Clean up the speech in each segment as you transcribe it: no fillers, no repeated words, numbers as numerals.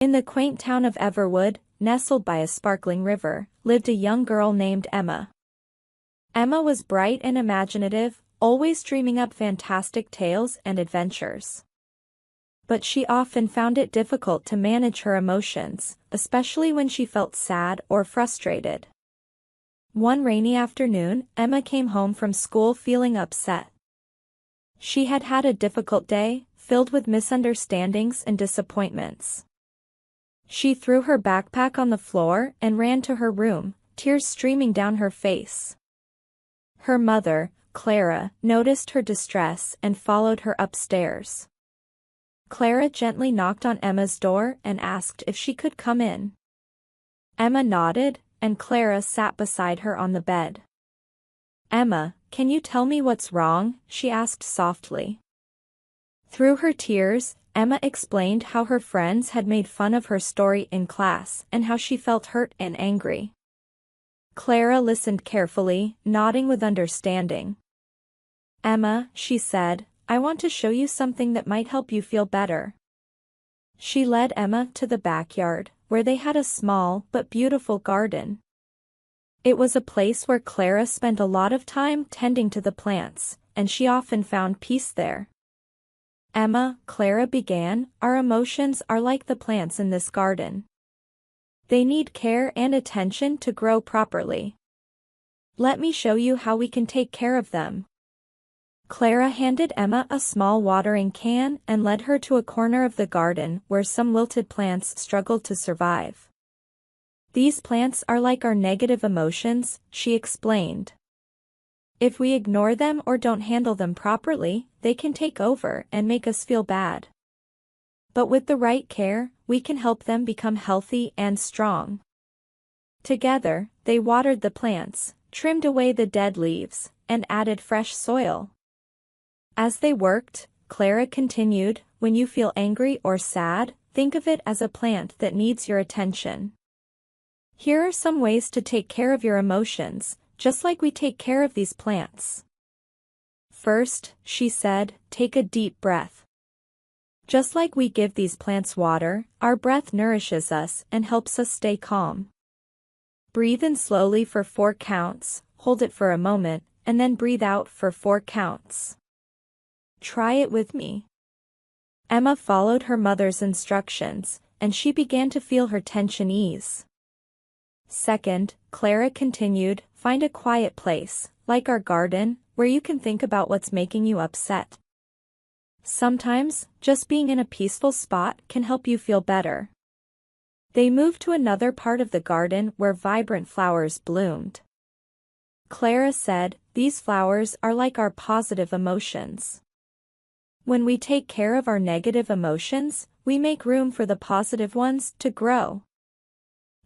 In the quaint town of Everwood, nestled by a sparkling river, lived a young girl named Emma. Emma was bright and imaginative, always dreaming up fantastic tales and adventures. But she often found it difficult to manage her emotions, especially when she felt sad or frustrated. One rainy afternoon, Emma came home from school feeling upset. She had had a difficult day, filled with misunderstandings and disappointments. She threw her backpack on the floor and ran to her room, tears streaming down her face. Her mother, Clara, noticed her distress and followed her upstairs. Clara gently knocked on Emma's door and asked if she could come in. Emma nodded, and Clara sat beside her on the bed. "Emma, can you tell me what's wrong?" she asked softly. Through her tears, Emma explained how her friends had made fun of her story in class and how she felt hurt and angry. Clara listened carefully, nodding with understanding. "Emma," she said, "I want to show you something that might help you feel better." She led Emma to the backyard, where they had a small but beautiful garden. It was a place where Clara spent a lot of time tending to the plants, and she often found peace there. "Emma," Clara began, "our emotions are like the plants in this garden. They need care and attention to grow properly. Let me show you how we can take care of them." Clara handed Emma a small watering can and led her to a corner of the garden where some wilted plants struggled to survive. "These plants are like our negative emotions," she explained. "If we ignore them or don't handle them properly, they can take over and make us feel bad. But with the right care, we can help them become healthy and strong." Together, they watered the plants, trimmed away the dead leaves, and added fresh soil. As they worked, Clara continued, "When you feel angry or sad, think of it as a plant that needs your attention. Here are some ways to take care of your emotions, just like we take care of these plants. First," she said, "take a deep breath. Just like we give these plants water, our breath nourishes us and helps us stay calm. Breathe in slowly for 4 counts, hold it for a moment, and then breathe out for 4 counts. Try it with me." Emma followed her mother's instructions, and she began to feel her tension ease. Second, Clara continued, "Find a quiet place, like our garden, where you can think about what's making you upset. Sometimes, just being in a peaceful spot can help you feel better." They moved to another part of the garden where vibrant flowers bloomed. Clara said, "These flowers are like our positive emotions. When we take care of our negative emotions, we make room for the positive ones to grow.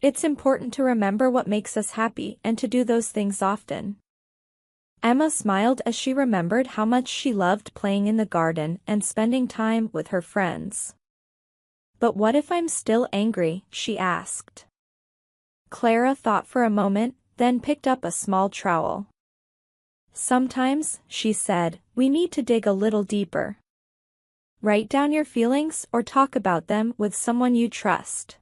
It's important to remember what makes us happy and to do those things often." Emma smiled as she remembered how much she loved playing in the garden and spending time with her friends. "But what if I'm still angry?" she asked. Clara thought for a moment, then picked up a small trowel. "Sometimes," she said, "we need to dig a little deeper. Write down your feelings or talk about them with someone you trust.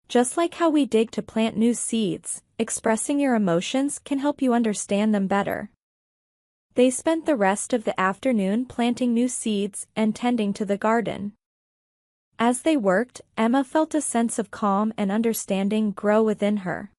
Just like how we dig to plant new seeds, expressing your emotions can help you understand them better." They spent the rest of the afternoon planting new seeds and tending to the garden. As they worked, Emma felt a sense of calm and understanding grow within her.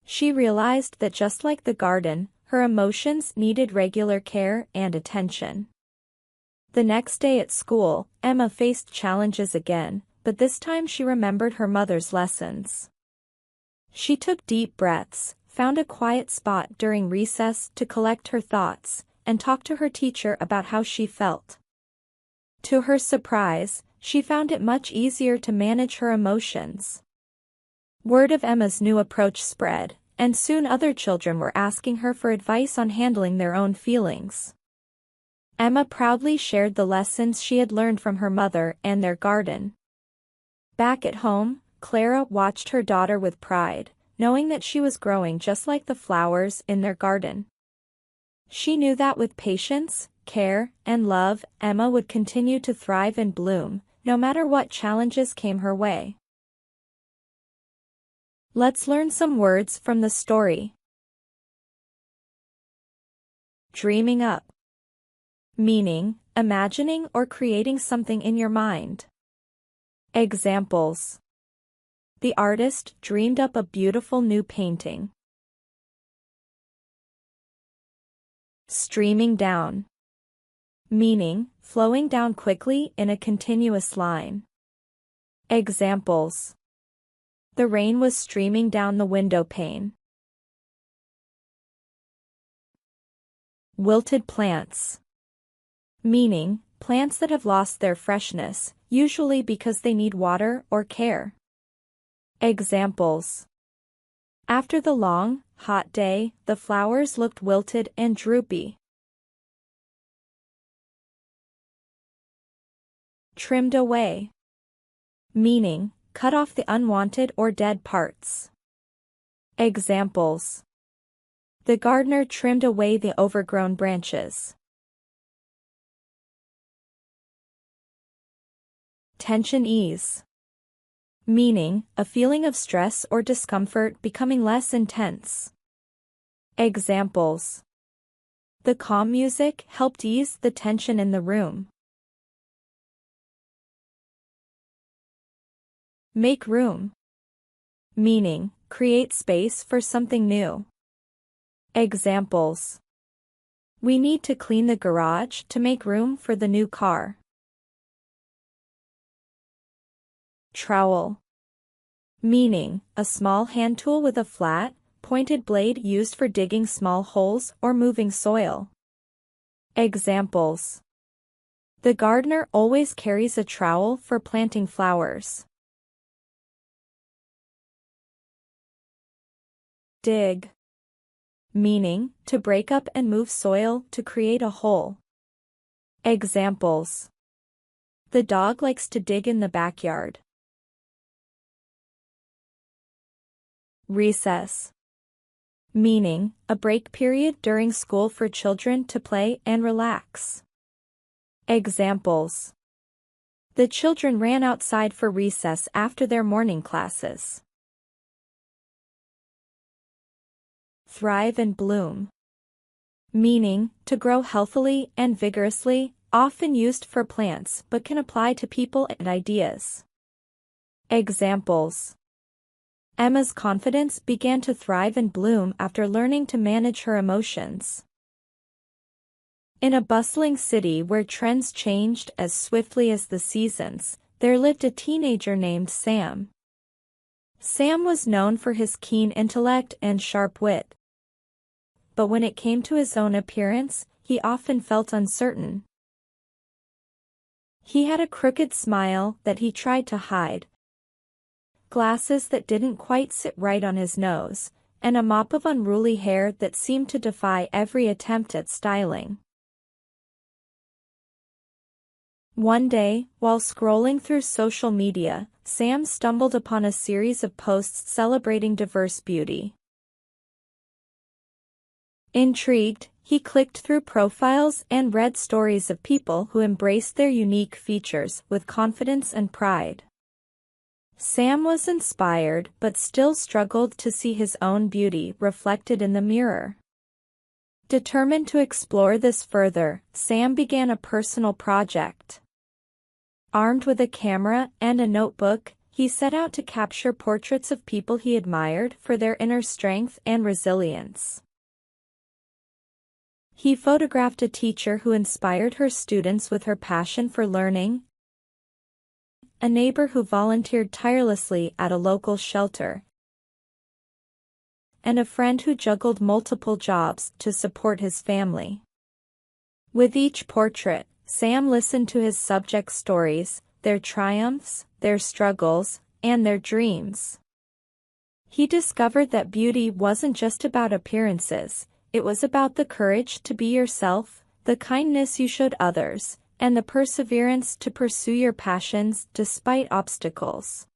She realized that just like the garden, her emotions needed regular care and attention. The next day at school, Emma faced challenges again, but this time she remembered her mother's lessons. She took deep breaths, found a quiet spot during recess to collect her thoughts, and talked to her teacher about how she felt. To her surprise, she found it much easier to manage her emotions. Word of Emma's new approach spread, and soon other children were asking her for advice on handling their own feelings. Emma proudly shared the lessons she had learned from her mother and their garden. Back at home, Clara watched her daughter with pride, knowing that she was growing just like the flowers in their garden. She knew that with patience, care, and love, Emma would continue to thrive and bloom, no matter what challenges came her way. Let's learn some words from the story. Dreaming up. Meaning, imagining or creating something in your mind. Examples. The artist dreamed up a beautiful new painting. Streaming down. Meaning, flowing down quickly in a continuous line. Examples. The rain was streaming down the window pane. Wilted plants. Meaning, plants that have lost their freshness, usually because they need water or care. Examples. After the long, hot day, the flowers looked wilted and droopy. Trimmed away. Meaning, cut off the unwanted or dead parts. Examples. The gardener trimmed away the overgrown branches. Tension ease. Meaning, a feeling of stress or discomfort becoming less intense. Examples. The calm music helped ease the tension in the room. Make room. Meaning, create space for something new. Examples. We need to clean the garage to make room for the new car. Trowel. Meaning, a small hand tool with a flat, pointed blade used for digging small holes or moving soil. Examples. The gardener always carries a trowel for planting flowers. Dig. Meaning, to break up and move soil to create a hole. Examples. The dog likes to dig in the backyard. Recess. Meaning, a break period during school for children to play and relax. Examples. The children ran outside for recess after their morning classes. Thrive and bloom. Meaning, to grow healthily and vigorously, often used for plants but can apply to people and ideas. Examples. Emma's confidence began to thrive and bloom after learning to manage her emotions. In a bustling city where trends changed as swiftly as the seasons, there lived a teenager named Sam. Sam was known for his keen intellect and sharp wit. But when it came to his own appearance, he often felt uncertain. He had a crooked smile that he tried to hide, glasses that didn't quite sit right on his nose, and a mop of unruly hair that seemed to defy every attempt at styling. One day, while scrolling through social media, Sam stumbled upon a series of posts celebrating diverse beauty. Intrigued, he clicked through profiles and read stories of people who embraced their unique features with confidence and pride. Sam was inspired but still struggled to see his own beauty reflected in the mirror. Determined to explore this further, Sam began a personal project. Armed with a camera and a notebook, he set out to capture portraits of people he admired for their inner strength and resilience. He photographed a teacher who inspired her students with her passion for learning, a neighbor who volunteered tirelessly at a local shelter, and a friend who juggled multiple jobs to support his family. With each portrait, Sam listened to his subjects' stories, their triumphs, their struggles, and their dreams. He discovered that beauty wasn't just about appearances, it was about the courage to be yourself, the kindness you showed others, and the perseverance to pursue your passions despite obstacles.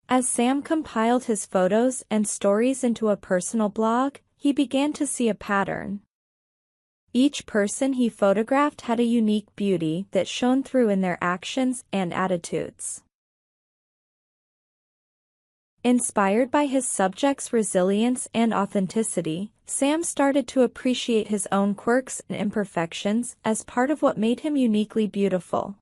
As Sam compiled his photos and stories into a personal blog, he began to see a pattern. Each person he photographed had a unique beauty that shone through in their actions and attitudes. Inspired by his subjects' resilience and authenticity, Sam started to appreciate his own quirks and imperfections as part of what made him uniquely beautiful.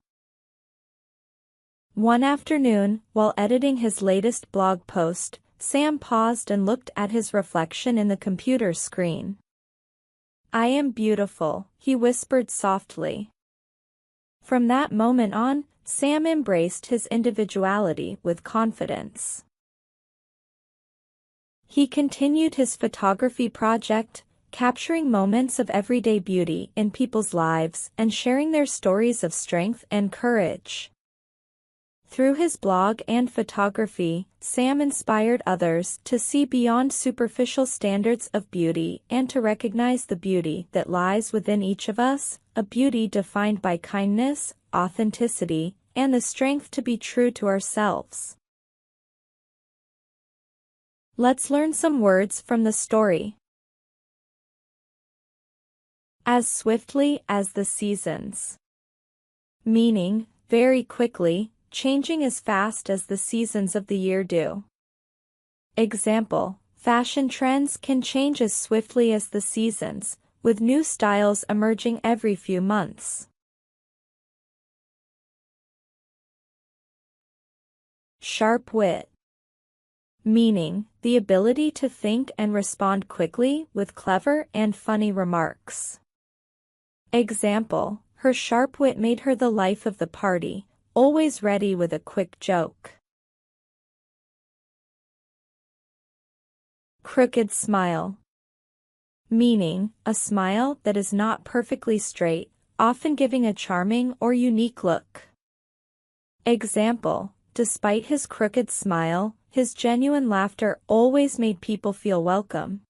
One afternoon, while editing his latest blog post, Sam paused and looked at his reflection in the computer screen. "I am beautiful," he whispered softly. From that moment on, Sam embraced his individuality with confidence. He continued his photography project, capturing moments of everyday beauty in people's lives and sharing their stories of strength and courage. Through his blog and photography, Sam inspired others to see beyond superficial standards of beauty and to recognize the beauty that lies within each of us, a beauty defined by kindness, authenticity, and the strength to be true to ourselves. Let's learn some words from the story. As swiftly as the seasons. Meaning, very quickly, changing as fast as the seasons of the year do. Example, fashion trends can change as swiftly as the seasons, with new styles emerging every few months. Sharp wit. Meaning, the ability to think and respond quickly with clever and funny remarks. Example, her sharp wit made her the life of the party, always ready with a quick joke. Crooked smile. Meaning, a smile that is not perfectly straight, often giving a charming or unique look. Example, despite his crooked smile, his genuine laughter always made people feel welcome.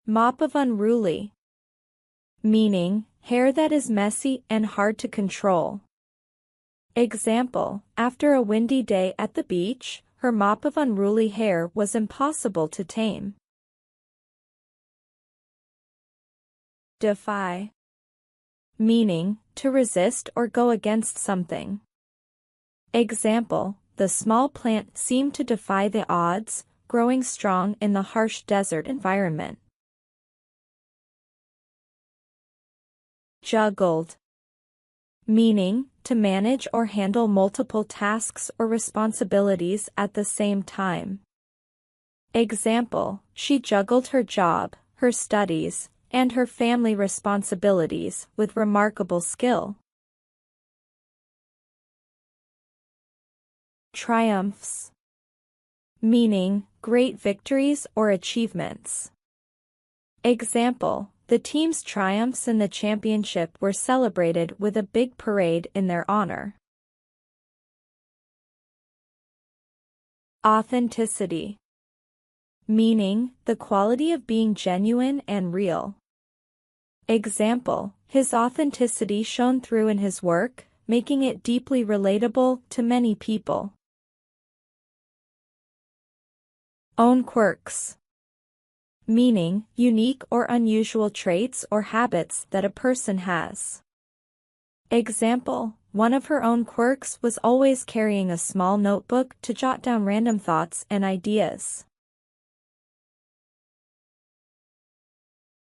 Mop of unruly. Meaning, hair that is messy and hard to control. Example, after a windy day at the beach, her mop of unruly hair was impossible to tame. Defy. Meaning, to resist or go against something. Example, the small plant seemed to defy the odds, growing strong in the harsh desert environment. Juggled. Meaning, to manage or handle multiple tasks or responsibilities at the same time. Example, she juggled her job, her studies, and her family responsibilities with remarkable skill. Triumphs. Meaning, great victories or achievements. Example, the team's triumphs in the championship were celebrated with a big parade in their honor. Authenticity. Meaning, the quality of being genuine and real. Example, his authenticity shone through in his work, making it deeply relatable to many people. Own quirks. Meaning, unique or unusual traits or habits that a person has. Example, one of her own quirks was always carrying a small notebook to jot down random thoughts and ideas.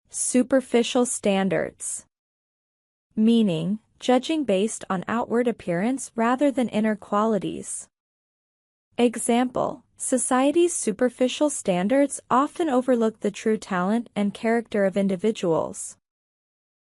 Superficial standards. Meaning, judging based on outward appearance rather than inner qualities. Example, society's superficial standards often overlook the true talent and character of individuals.